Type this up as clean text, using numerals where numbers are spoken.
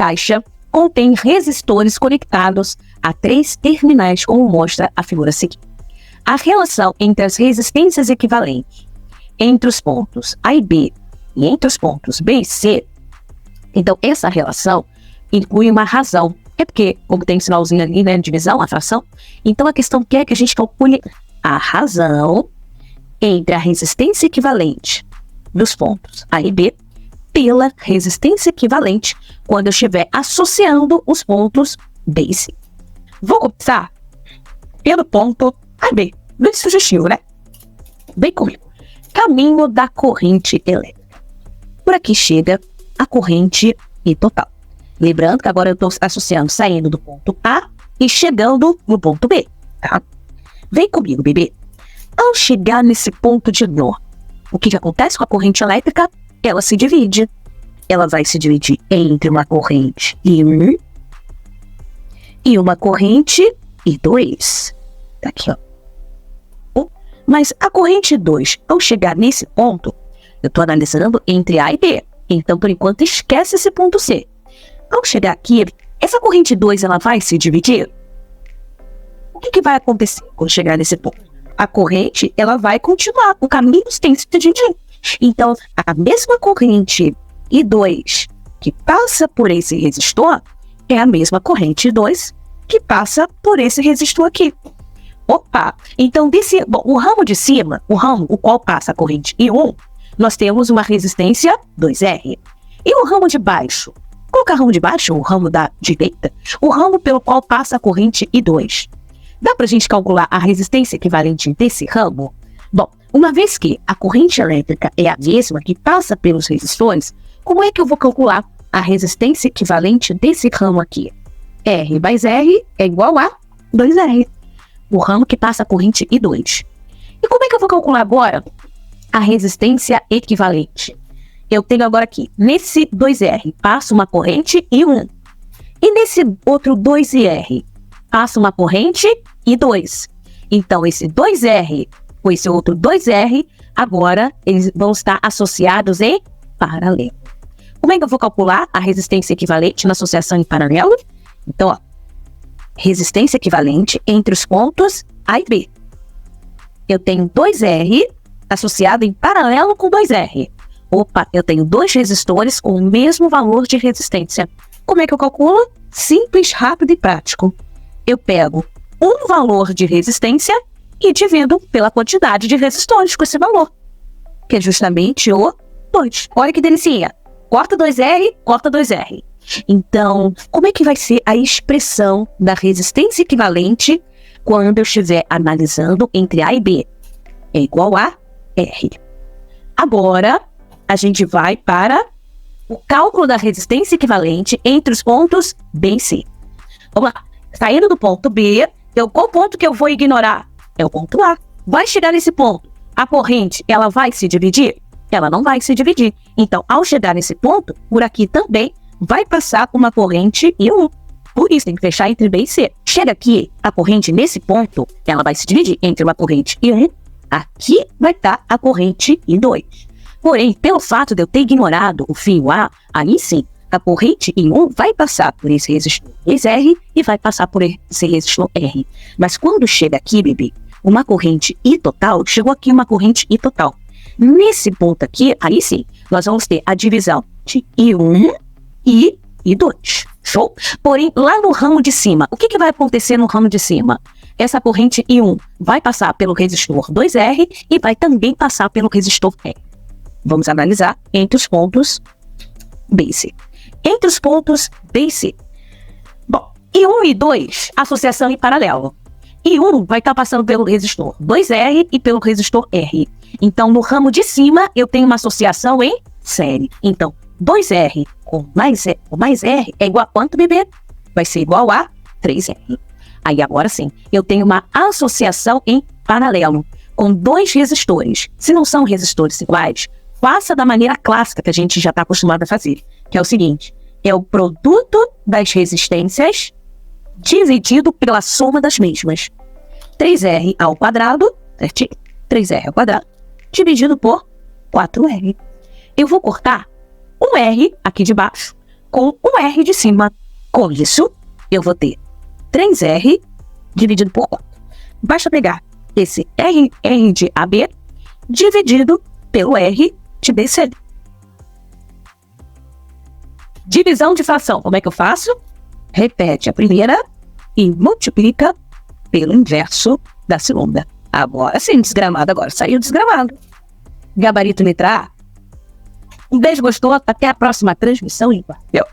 caixa contém resistores conectados a 3 terminais, como mostra a figura seguinte. A relação entre as resistências equivalentes entre os pontos A e B e entre os pontos B e C, então essa relação inclui uma razão. É porque, como tem um sinalzinho ali, né, divisão, a fração, então a questão quer que a gente calcule a razão entre a resistência equivalente dos pontos A e B pela resistência equivalente quando eu estiver associando os pontos B e C. Vou começar pelo ponto A e B. Bem sugestivo, né? Vem comigo. Caminho da corrente elétrica. Por aqui chega a corrente I total. Lembrando que agora eu estou associando, saindo do ponto A e chegando no ponto B, tá? Vem comigo, bebê. Ao chegar nesse ponto de nó, o que acontece com a corrente elétrica? Ela se divide. Ela vai se dividir entre uma corrente I1 e uma corrente I2. Tá aqui, ó. Mas a corrente 2, ao chegar nesse ponto, eu estou analisando entre A e B. Então, por enquanto, esquece esse ponto C. Ao chegar aqui, essa corrente 2 ela vai se dividir? O que vai acontecer quando chegar nesse ponto? A corrente ela vai continuar, o caminho tem que se dividir. Então, a mesma corrente I2 que passa por esse resistor é a mesma corrente I2 que passa por esse resistor aqui. Opa! Então, o ramo de cima, o qual passa a corrente I1, nós temos uma resistência 2R. E o ramo de baixo? Qual que é o ramo de baixo? O ramo da direita? O ramo pelo qual passa a corrente I2. Dá pra gente calcular a resistência equivalente desse ramo? Bom, uma vez que a corrente elétrica é a mesma que passa pelos resistores, como é que eu vou calcular a resistência equivalente desse ramo aqui? R mais R é igual a 2R. O ramo que passa a corrente I2. E como é que eu vou calcular agora a resistência equivalente? Eu tenho agora aqui, nesse 2R, passa uma corrente I1. E nesse outro 2R, passa uma corrente I2. Então, esse 2R com esse outro 2R, agora eles vão estar associados em paralelo. Como é que eu vou calcular a resistência equivalente na associação em paralelo? Então, ó, resistência equivalente entre os pontos A e B. Eu tenho 2R associado em paralelo com 2R. Opa, eu tenho 2 resistores com o mesmo valor de resistência. Como é que eu calculo? Simples, rápido e prático. Eu pego um valor de resistência e divido pela quantidade de resistores com esse valor, que é justamente o 2. Olha que delicinha. Corta 2R, corta 2R. Então, como é que vai ser a expressão da resistência equivalente quando eu estiver analisando entre A e B? É igual a R. Agora, a gente vai para o cálculo da resistência equivalente entre os pontos B e C. Vamos lá. Saindo do ponto B, qual ponto que eu vou ignorar? É o ponto A. Vai chegar nesse ponto. A corrente, ela vai se dividir? Ela não vai se dividir. Então, ao chegar nesse ponto, por aqui também vai passar uma corrente I1. Por isso, tem que fechar entre B e C. Chega aqui, a corrente nesse ponto, ela vai se dividir entre uma corrente I1. Aqui vai estar a corrente I2. Porém, pelo fato de eu ter ignorado o fio A, aí sim, a corrente I1 vai passar por esse resistor R e vai passar por esse resistor R. Mas quando chega aqui, bebê, uma corrente I total, chegou aqui uma corrente I total. Nesse ponto aqui, aí sim, nós vamos ter a divisão de I1 e I2. Show? Porém, lá no ramo de cima, o que vai acontecer no ramo de cima? Essa corrente I1 vai passar pelo resistor 2R e vai também passar pelo resistor R. Vamos analisar entre os pontos B e C. Entre os pontos B e C. Bom, I1 e I2, associação em paralelo. I1 vai estar passando pelo resistor 2R e pelo resistor R. Então, no ramo de cima, eu tenho uma associação em série. Então, 2R com mais R é igual a quanto, bebê? Vai ser igual a 3R. Aí, agora sim, eu tenho uma associação em paralelo com 2 resistores. Se não são resistores iguais, faça da maneira clássica que a gente já está acostumado a fazer, que é o seguinte, é o produto das resistências dividido pela soma das mesmas. 3R ao quadrado, certinho? 3R ao quadrado, dividido por 4R. Eu vou cortar um R aqui de baixo com um R de cima. Com isso, eu vou ter 3R dividido por 4. Basta pegar esse R de AB dividido pelo R de BC. Divisão de fração, como é que eu faço? Repete a primeira e multiplica pelo inverso da segunda. Agora sim, desgramado, agora saiu desgramado. Gabarito letra A. Um beijo gostoso, até a próxima transmissão em papel.